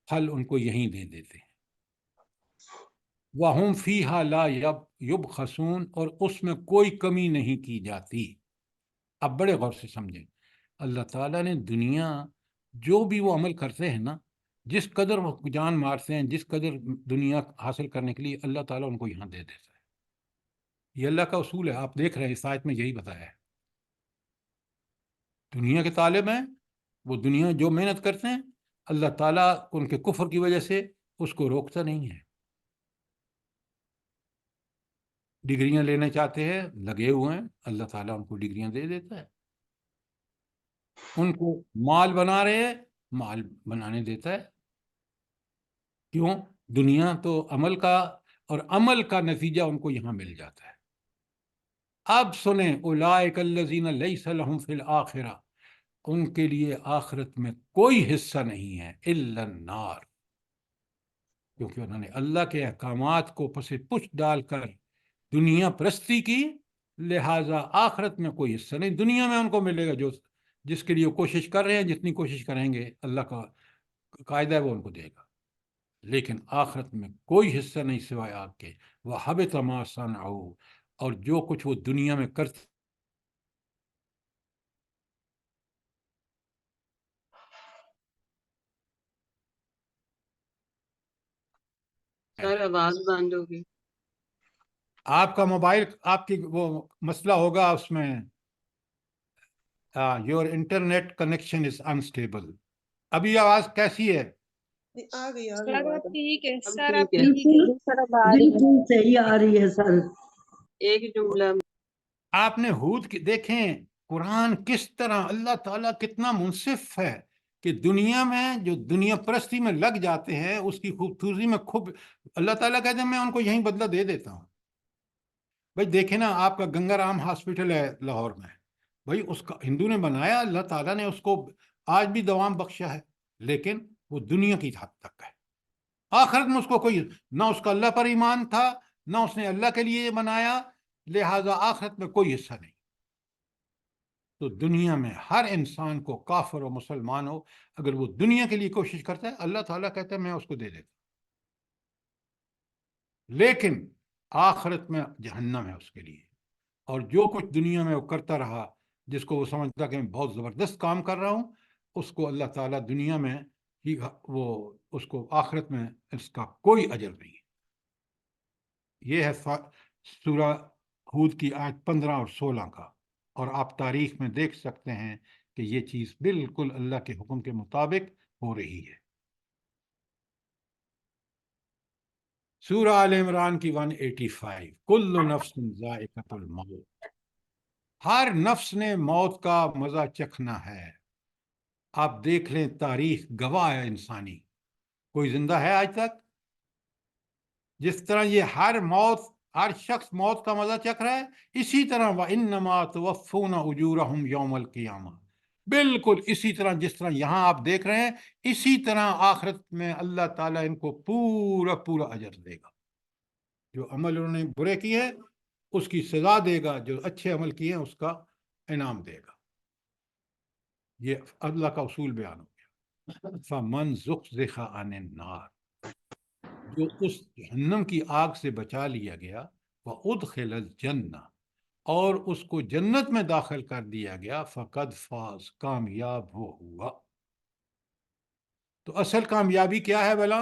پھل ان کو یہیں دے دیتے ہیں. وَهُمْ فِيهَا لَا يُبْخَسُونَ, اور اس میں کوئی کمی نہیں کی جاتی. اب بڑے غور سے سمجھیں, اللہ تعالیٰ نے دنیا جو بھی وہ عمل کرتے ہیں نا, جس قدر وہ جان مارتے ہیں, جس قدر دنیا حاصل کرنے کے لیے, اللہ تعالیٰ ان کو یہاں دے دیتا ہے. یہ اللہ کا اصول ہے. آپ دیکھ رہے ہیں اس آیت میں یہی بتایا ہے. دنیا کے طالب ہیں, وہ دنیا جو محنت کرتے ہیں, اللہ تعالیٰ ان کے کفر کی وجہ سے اس کو روکتا نہیں ہے. ڈگریاں لینا چاہتے ہیں, لگے ہوئے ہیں, اللہ تعالیٰ ان کو ڈگریاں دے دیتا ہے. ان کو مال بنا رہے ہیں, مال بنانے دیتا ہے. کیوں؟ دنیا تو عمل کا, اور عمل کا نتیجہ ان کو یہاں مل جاتا ہے. اب سنیں, اولئک الذین لیس لہم فی الآخرہ, ان کے لیے آخرت میں کوئی حصہ نہیں ہے, الا النار, کیونکہ انہوں نے اللہ کے احکامات کو پس پش ڈال کر دنیا پرستی کی, لہٰذا آخرت میں کوئی حصہ نہیں. دنیا میں ان کو ملے گا جو جس کے لیے وہ کوشش کر رہے ہیں, جتنی کوشش کریں گے اللہ کا قاعدہ ہے وہ ان کو دے گا. لیکن آخرت میں کوئی حصہ نہیں سوائے آگ کے. وَحَبِطَ مَا صَنَعُوا, اور جو کچھ وہ دنیا میں کرتے سر آواز بند ہوگی. آپ کا موبائل, آپ کی وہ مسئلہ ہوگا اس میں, your internet connection is unstable. ابھی آواز کیسی ہے؟ آ گئی سر اب ٹھیک ہے, اب سر اب ٹھیک ہے, ٹھیک ہے. بالکل صحیح آ رہی ہے سر. ایک جملہ. آپ نے ہود کی دیکھیں, قرآن کس طرح اللہ تعالیٰ کتنا منصف ہے کہ دنیا میں جو دنیا پرستی میں لگ جاتے ہیں, اس کی خوبصورتی میں اللہ تعالیٰ کہتے ہیں میں ان کو یہیں بدلہ دے دیتا ہوں. بھائی دیکھیں نا, آپ کا گنگا رام ہاسپٹل ہے لاہور میں, بھائی اس کا ہندو نے بنایا, اللہ تعالیٰ نے اس کو آج بھی دوام بخشا ہے, لیکن وہ دنیا کی حد تک ہے. آخرت میں اس کو کوئی نہ اس کا اللہ پر ایمان تھا, نہ اس نے اللہ کے لیے بنایا, لہذا آخرت میں کوئی حصہ نہیں. تو دنیا میں ہر انسان کو, کافر و مسلمان ہو, اگر وہ دنیا کے لیے کوشش کرتا ہے, اللہ تعالیٰ کہتا ہے میں اس کو دے دیتا. لیکن آخرت میں جہنم ہے اس کے لیے. اور جو کچھ دنیا میں وہ کرتا رہا, جس کو وہ سمجھتا کہ میں بہت زبردست کام کر رہا ہوں, اس کو اللہ تعالیٰ دنیا میں ہی وہ اس کو آخرت میں اس کا کوئی اجر نہیں ہے. یہ ہے سورہ ہود کی آیت 15 اور 16 کا. اور آپ تاریخ میں دیکھ سکتے ہیں کہ یہ چیز بالکل اللہ کے حکم کے مطابق ہو رہی ہے. سورہ آل عمران کی 185, کل نفس ذائقۃ الموت, ہر نفس نے موت کا مزہ چکھنا ہے. آپ دیکھ لیں, تاریخ گواہ ہے انسانی, کوئی زندہ ہے آج تک؟ جس طرح یہ ہر شخص موت کا مزہ چکھ رہا ہے, اسی طرح وَإِنَّمَا تُوَفُّونَ أُجُورَهُمْ يَوْمَ الْقِيَامَةِ, بالکل اسی طرح جس طرح یہاں آپ دیکھ رہے ہیں, اسی طرح آخرت میں اللہ تعالیٰ ان کو پورا پورا اجر دے گا. جو عمل انہوں نے برے کیے ہیں اس کی سزا دے گا, جو اچھے عمل کیے ہیں اس کا انعام دے گا. یہ اللہ کا اصول بیان ہو گیا. فَمَنْ زُحْزِحَ عَنِ النَّارِ, جو اس جہنم کی آگ سے بچا لیا گیا, وَأُدْخِلَ الْجَنَّةَ, اور اس کو جنت میں داخل کر دیا گیا, فَقَدْ فَازَ, کامیاب وہ ہوا. تو اصل کامیابی کیا ہے بھلا؟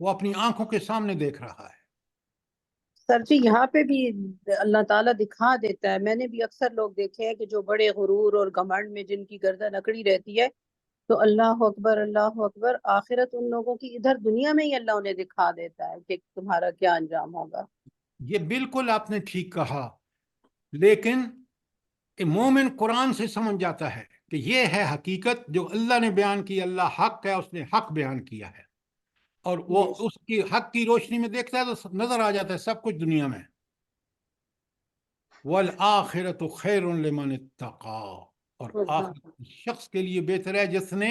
وہ اپنی آنکھوں کے سامنے دیکھ رہا ہے. سر جی یہاں پہ بھی اللہ تعالیٰ دکھا دیتا ہے. میں نے بھی اکثر لوگ دیکھے ہیں کہ جو بڑے غرور اور گھمنڈ میں جن کی گردن اکڑی رہتی ہے تو اللہ اکبر آخرت ان لوگوں کی ادھر دنیا میں ہی اللہ انہیں دکھا دیتا ہے کہ تمہارا کیا انجام ہوگا. یہ بالکل آپ نے ٹھیک کہا، لیکن مومن قرآن سے سمجھ جاتا ہے کہ یہ ہے حقیقت جو اللہ نے بیان کی. اللہ حق ہے، اس نے حق بیان کیا ہے، اور وہ اس کی حق کی روشنی میں دیکھتا ہے تو نظر آ جاتا ہے سب کچھ دنیا میں. والآخرۃ خیر لمن اتقا، اور آخرت اس شخص کے لیے بہتر ہے جس نے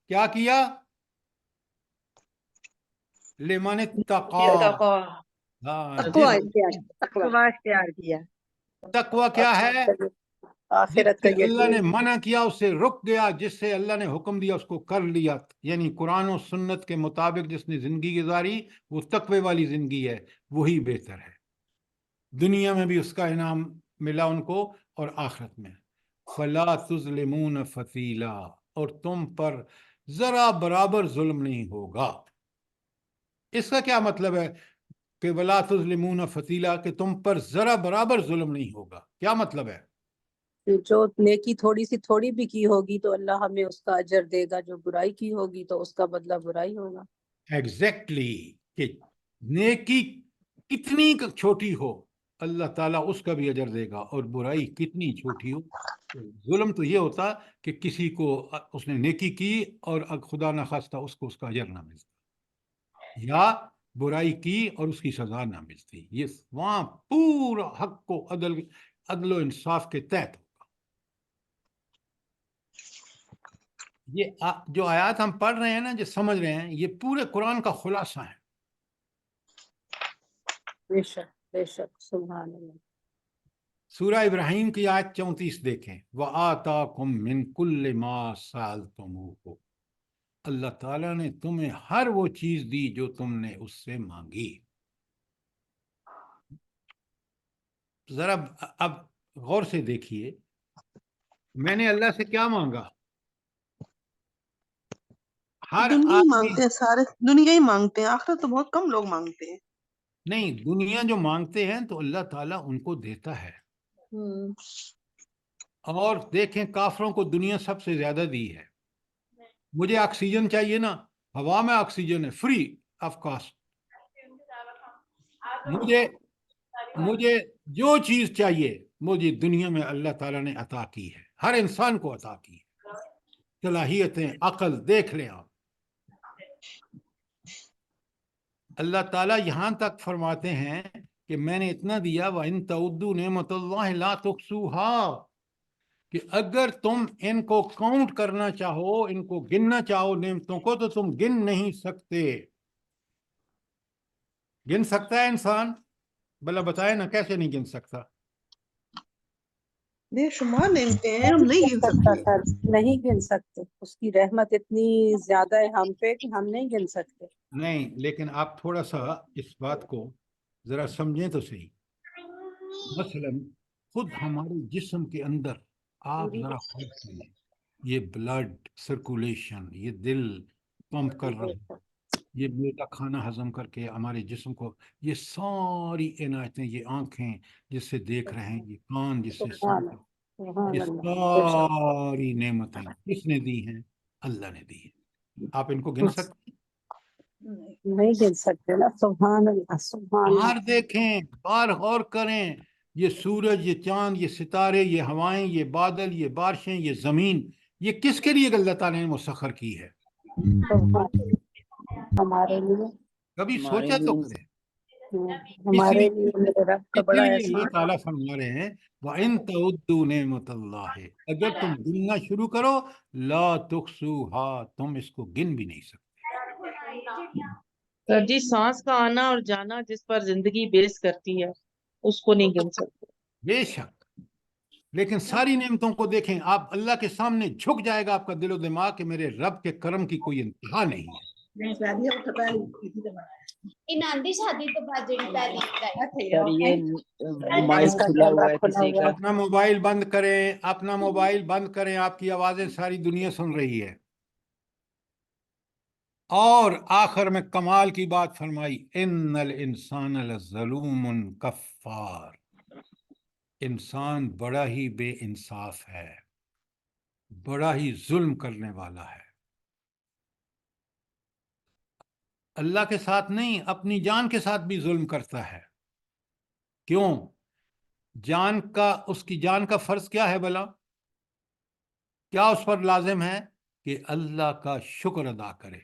کیا کیا؟ لمن اتقا. ہاں، تقوی اختیار کیا. تقوی کیا ہے؟ آخرت کا جس سے اللہ نے یقین. منع کیا اس سے رک گیا، جس سے اللہ نے حکم دیا اس کو کر لیا. یعنی قرآن و سنت کے مطابق جس نے زندگی گزاری وہ تقوی والی زندگی ہے، وہی بہتر ہے. دنیا میں بھی اس کا انعام ملا ان کو اور آخرت میں. فلا تظلمون فتیلا، اور تم پر ذرا برابر ظلم نہیں ہوگا. اس کا کیا مطلب ہے کہ ولا تظلمون فتیلا، کہ تم پر ذرا برابر ظلم نہیں ہوگا؟ کیا مطلب ہے؟ جو نیکی تھوڑی سی تھوڑی بھی کی ہوگی تو اللہ ہمیں اس کا اجر دے گا، جو برائی کی ہوگی تو اس کا بدلہ برائی ہوگا. ایگزیکٹلی، کہ نیکی کتنی چھوٹی ہو اللہ تعالیٰ اس کا بھی اجر دے گا، اور برائی کتنی چھوٹی ہو. ظلم تو یہ ہوتا کہ کسی کو اس نے نیکی کی اور خدا نخواستہ اس کو اس کا اجر نہ ملتا، یا برائی کی اور اس کی سزا نہ ملتی. یہ وہاں پورا حق کو عدل و انصاف کے تحت ہوگا. یہ جو آیات ہم پڑھ رہے ہیں نا، جو سمجھ رہے ہیں، یہ پورے قرآن کا خلاصہ ہے. بے شک بے شک، سبحان اللہ. سورہ ابراہیم کی آیت 34 دیکھیں. وَآتَاكُم مِّن كُلِّ مَا سَأَلْتُمُوهُ، اللہ تعالیٰ نے تمہیں ہر وہ چیز دی جو تم نے اس سے مانگی. ذرا اب غور سے دیکھیے، میں نے اللہ سے کیا مانگا؟ ہر دنیا ہی آدمی مانگتے ہیں، سارے دنیا ہی مانگتے ہیں، آخرت تو بہت کم لوگ مانگتے ہیں. نہیں، دنیا جو مانگتے ہیں تو اللہ تعالیٰ ان کو دیتا ہے. اور دیکھیں کافروں کو دنیا سب سے زیادہ دی ہے. مجھے آکسیجن چاہیے نا، ہوا میں آکسیجن ہے فری آف کاسٹ. مجھے جو چیز چاہیے مجھے دنیا میں اللہ تعالیٰ نے عطا کی ہے، ہر انسان کو عطا کی ہے. صلاحیتیں، عقل، دیکھ لیں آپ. اللہ تعالیٰ یہاں تک فرماتے ہیں کہ میں نے اتنا دیا وَإِن تَعُدُّوا نِعْمَتَ اللَّهِ لَا تُحْصُوهَا، کہ اگر تم ان کو کاؤنٹ کرنا چاہو، ان کو گننا چاہو نعمتوں کو، تو تم گن نہیں سکتے. گن سکتا ہے انسان؟ بھلا بتائے نا، کیسے نہیں گن سکتا؟ بے شمار نعمتیں ہیں، ہم نہیں گن سکتے. نہیں گن سکتے. اس کی رحمت اتنی زیادہ ہے ہم پہ کہ ہم نہیں گن سکتے. نہیں، لیکن آپ تھوڑا سا اس بات کو ذرا سمجھیں تو صحیح. مثلا خود ہمارے جسم کے اندر آپ ذرا غور کریں، یہ بلڈ سرکولیشن، یہ دل پمپ کر رہا ہے، یہ میٹھا کھانا ہضم کر کے ہمارے جسم کو، یہ ساری عنایتیں، یہ آنکھیں جس سے دیکھ رہے ہیں، یہ کان جس سے سن رہے ہیں، یہ ساری نعمتیں کس نے دی ہیں؟ اللہ نے دی ہیں. آپ ان کو گن سکتے ہیں؟ نہیں گن سکتے نا. سبحان اللہ سبحان باہر اللہ. دیکھیں، باہر غور کریں، یہ سورج، یہ چاند، یہ ستارے، یہ ہوائیں، یہ بادل، یہ بارشیں، یہ زمین، یہ کس کے لیے اللہ تعالیٰ نے مسخر کی ہے؟ ہمارے لیے، کبھی ہمارے سوچا تو لیے کریں. ہمارے لیے میرے رب کا بڑا لیے احسان. اللہ تعالیٰ فرما رہے ہیں وَإِن تَعُدُّوا نِعْمَتَ اللَّهِ، اگر تم گننا شروع کرو لا تُحْصُوهَا، تم اس کو گن بھی نہیں سکتے. سر جی سانس کا آنا اور جانا جس پر زندگی بیس کرتی ہے اس کو نہیں گن سکتے. بے شک، لیکن ساری نعمتوں کو دیکھیں، آپ اللہ کے سامنے جھک جائے گا آپ کا دل و دماغ کہ میرے رب کے کرم کی کوئی انتہا نہیں ہے. سر یہ مائک کھلا ہوا ہے کسی کا. اپنا موبائل بند کریں، اپنا موبائل بند کریں، آپ کی آوازیں ساری دنیا سن رہی ہے. اور آخر میں کمال کی بات فرمائی، ان الانسان لظلوم کفار، انسان بڑا ہی بے انصاف ہے، بڑا ہی ظلم کرنے والا ہے۔ اللہ کے ساتھ نہیں، اپنی جان کے ساتھ بھی ظلم کرتا ہے۔ کیوں؟ اس کی جان کا فرض کیا ہے بھلا؟ کیا اس پر لازم ہے؟ کہ اللہ کا شکر ادا کرے۔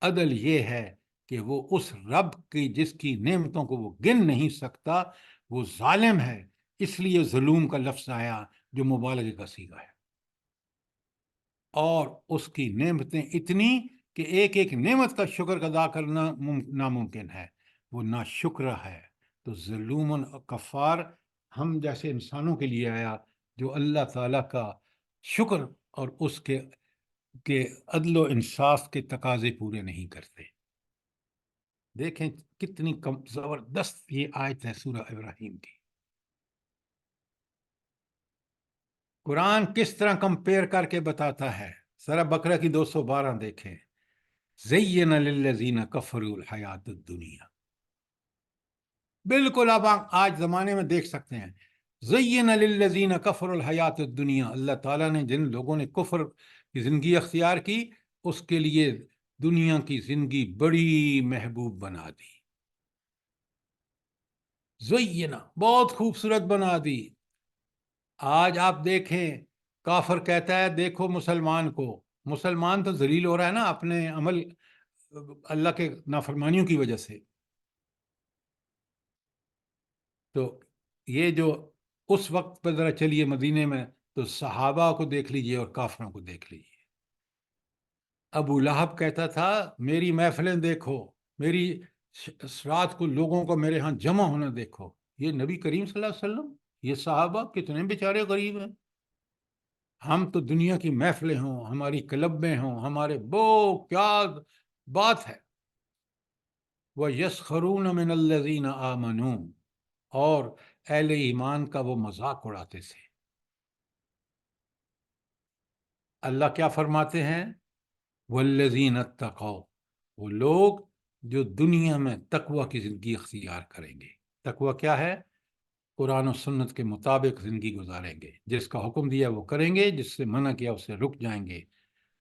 عدل یہ ہے کہ وہ اس رب کی جس کی نعمتوں کو وہ گن نہیں سکتا، وہ ظالم ہے، اس لیے ظلم کا لفظ آیا جو مبالغے کا صیغہ ہے۔ اور اس کی نعمتیں اتنی کہ ایک ایک نعمت کا شکر ادا کرنا ناممکن ہے، وہ ناشکر ہے۔ تو ظلم کفار ہم جیسے انسانوں کے لیے آیا جو اللہ تعالیٰ کا شکر اور اس کے عدل و انصاف کے تقاضے پورے نہیں کرتے۔ دیکھیں کتنی زبردست یہ آیت ہے سورہ ابراہیم کی۔ قرآن کس طرح کمپیئر کر کے بتاتا ہے، ذرا بقرہ کی 212 دیکھیں۔ زین للذین کفروا الحیات الدنیا، بالکل اب آج زمانے میں دیکھ سکتے ہیں، زین للذین کفروا الحیات الدنیا، اللہ تعالیٰ نے جن لوگوں نے کفر کی زندگی اختیار کی اس کے لیے دنیا کی زندگی بڑی محبوب بنا دی۔ زینا، بہت خوبصورت بنا دی۔ آج آپ دیکھیں کافر کہتا ہے دیکھو مسلمان کو، مسلمان تو ذلیل ہو رہا ہے نا اپنے عمل اللہ کے نافرمانیوں کی وجہ سے۔ تو یہ جو اس وقت پہ ذرا چلیے مدینے میں تو صحابہ کو دیکھ لیجئے اور کافروں کو دیکھ لیجئے۔ ابو لہب کہتا تھا میری محفلیں دیکھو، میری رات کو لوگوں کو میرے ہاں جمع ہونا دیکھو۔ یہ نبی کریم صلی اللہ علیہ وسلم، یہ صحابہ کتنے بیچارے غریب ہیں۔ ہم تو دنیا کی محفلیں ہوں، ہماری کلبیں ہوں، ہمارے کیا بات ہے۔ وَيَسْخَرُونَ مِنَ الَّذِينَ آمَنُوا، اور اہل ایمان کا وہ مذاق اڑاتے تھے۔ اللہ کیا فرماتے ہیں؟ وَالَّذِينَ اتَّقَوْا، وہ لوگ جو دنیا میں تقوی کی زندگی اختیار کریں گے۔ تقوی کیا ہے؟ قرآن و سنت کے مطابق زندگی گزاریں گے، جس کا حکم دیا وہ کریں گے، جس سے منع کیا اس سے رک جائیں گے۔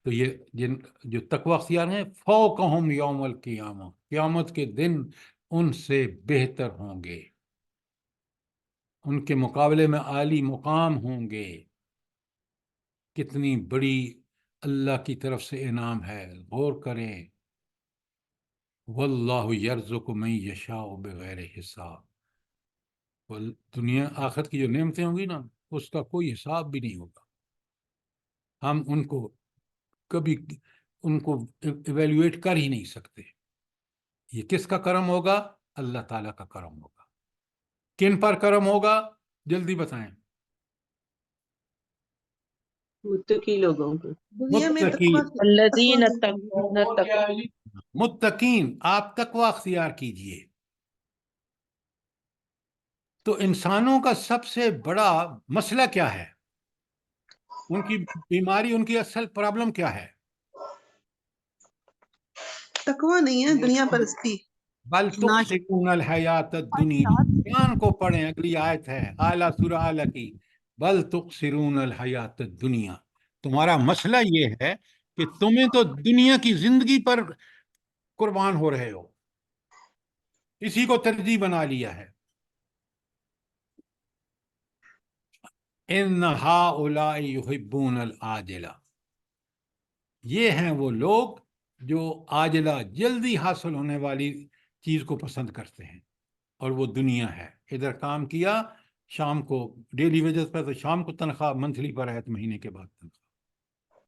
تو یہ جو تقوی اختیار ہیں، فوقہم یوم القیامہ، قیامت کے دن ان سے بہتر ہوں گے، ان کے مقابلے میں عالی مقام ہوں گے۔ کتنی بڑی اللہ کی طرف سے انعام ہے، غور کریں۔ واللہ یرزق من یشاء بغیر حساب، دنیا آخرت کی جو نعمتیں ہوں گی نا اس کا کوئی حساب بھی نہیں ہوگا۔ ہم ان کو کبھی ایویلویٹ کر ہی نہیں سکتے۔ یہ کس کا کرم ہوگا؟ اللہ تعالیٰ کا کرم ہوگا۔ کن پر کرم ہوگا؟ جلدی بتائیں۔ متقی لوگوں کو، دنیا میں متقین، الذین تقویٰ اتقوا، متقین، آپ تقوی اختیار کیجئے۔ تو انسانوں کا سب سے بڑا مسئلہ کیا ہے؟ ان کی بیماری، ان کی اصل پرابلم کیا ہے؟ تقویٰ نہیں ہے، دنیا پرستی۔ بل تؤثرون الحیات الدنیا، قرآن کو پڑھیں، اگلی آیت ہے اعلیٰ سورہ اعلیٰ کی، بل تؤثرون الحیات الدنیا۔ تمہارا مسئلہ یہ ہے کہ تمہیں تو دنیا کی زندگی پر قربان ہو رہے ہو، اسی کو ترجیح بنا لیا ہے۔ ان ہؤلاء یحبون العاجلہ، یہ ہیں وہ لوگ جو عاجلہ، جلدی حاصل ہونے والی چیز کو پسند کرتے ہیں، اور وہ دنیا ہے۔ ادھر کام کیا شام کو ڈیلی ویجز پر، تو شام کو تنخواہ، منتھلی پر ہے تو مہینے کے بعد تنخواہ۔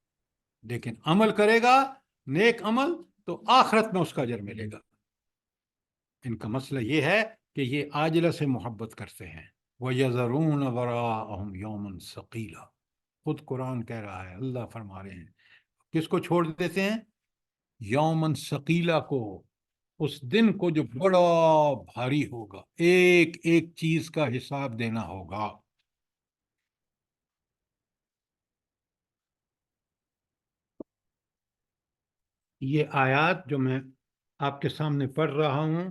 لیکن عمل کرے گا نیک عمل تو آخرت میں اس کا اجر ملے گا۔ ان کا مسئلہ یہ ہے کہ یہ عاجلہ سے محبت کرتے ہیں۔ وَيَذَرُونَ وَرَاءَهُمْ يَوْمًا ثَقِيلًا، خود قرآن کہہ رہا ہے، اللہ فرما رہے ہیں، کس کو چھوڑ دیتے ہیں؟ یومن ثقیلہ کو، اس دن کو جو بڑا بھاری ہوگا، ایک ایک چیز کا حساب دینا ہوگا۔ یہ آیات جو میں آپ کے سامنے پڑھ رہا ہوں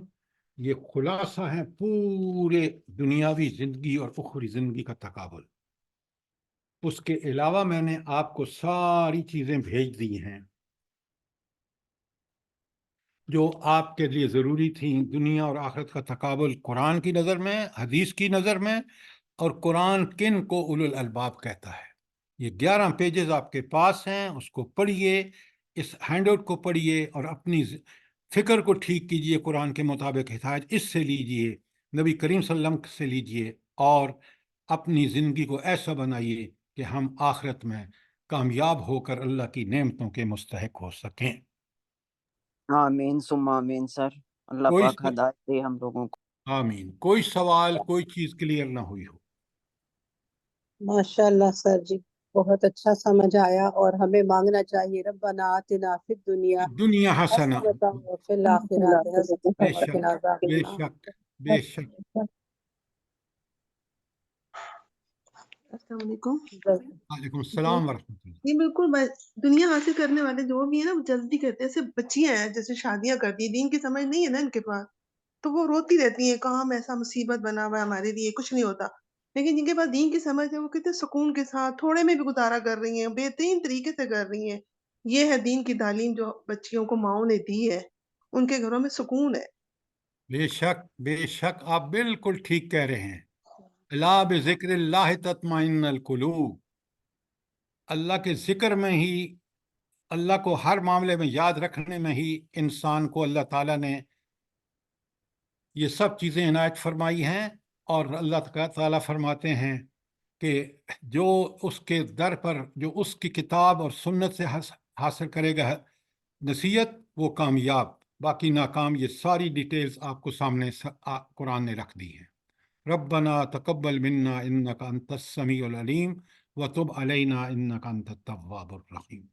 یہ خلاصہ ہے پورے دنیاوی زندگی اور اخروی زندگی کا تقابل. اس کے علاوہ میں نے آپ کو ساری چیزیں بھیج دی ہیں جو آپ کے لیے ضروری تھیں دنیا اور آخرت کا تقابل قرآن کی نظر میں، حدیث کی نظر میں، اور قرآن کن کو اولو الالباب کہتا ہے. یہ 11 پیجز آپ کے پاس ہیں، اس کو پڑھیے، اس ہینڈ آؤٹ کو پڑھیے اور اپنی فکر کو ٹھیک کیجیے، قرآن کے مطابق ہدایت اس سے لیجیے، نبی کریم صلی اللہ علیہ وسلم سے لیجیے، اور اپنی زندگی کو ایسا بنائیے کہ ہم آخرت میں کامیاب ہو کر اللہ کی نعمتوں کے مستحق ہو سکیں. آمین ثم آمین سر. اللہ کوئی پاک ہدایت دے ہم لوگوں کو. آمین. کوئی سوال، کوئی چیز کلیئر نہ ہوئی ہو؟ ماشاء اللہ سر جی، بہت اچھا سمجھ آیا، اور ہمیں مانگنا چاہیے ربنا آتنا فی الدنیا دنیا حسنہ. حسنۃ وفی الآخرۃ حسنۃ بے وقنا شک، عذاب بے النار. شک، بے شک. السلام علیکم. وعلیکم السلام ورحمۃ اللہ. یہ بالکل دنیا حاصل کرنے والے جو بھی ہیں نا وہ جلدی کرتے ہیں. جیسے بچیاں ہیں جیسے شادیاں کرتی ہیں، دین کی سمجھ نہیں ہے نا ان کے پاس، تو وہ روتی رہتی ہیں کام ایسا مصیبت بنا ہوا ہے ہمارے لیے، کچھ نہیں ہوتا. لیکن جن کے پاس دین کی سمجھ ہے وہ کتنے سکون کے ساتھ تھوڑے میں بھی گزارا کر رہی ہیں، بہترین طریقے سے کر رہی ہیں. یہ ہے دین کی تعلیم جو بچیوں کو ماؤں نے دی ہے، ان کے گھروں میں سکون ہے. بے شک، بے شک، آپ بالکل ٹھیک کہہ رہے ہیں. الا بذکر اللہ تطمئن القلوب. اللہ کے ذکر میں ہی، اللہ کو ہر معاملے میں یاد رکھنے میں ہی انسان کو اللہ تعالیٰ نے یہ سب چیزیں عنایت فرمائی ہیں. اور اللہ تعالیٰ فرماتے ہیں کہ جو اس کے در پر، جو اس کی کتاب اور سنت سے حاصل کرے گا نصیحت، وہ کامیاب، باقی ناکام. یہ ساری ڈیٹیلز آپ کو سامنے قرآن نے رکھ دی ہیں. ربنا تقبل منا انک انت السمیع العلیم وتب علینا انک انت التواب الرحیم.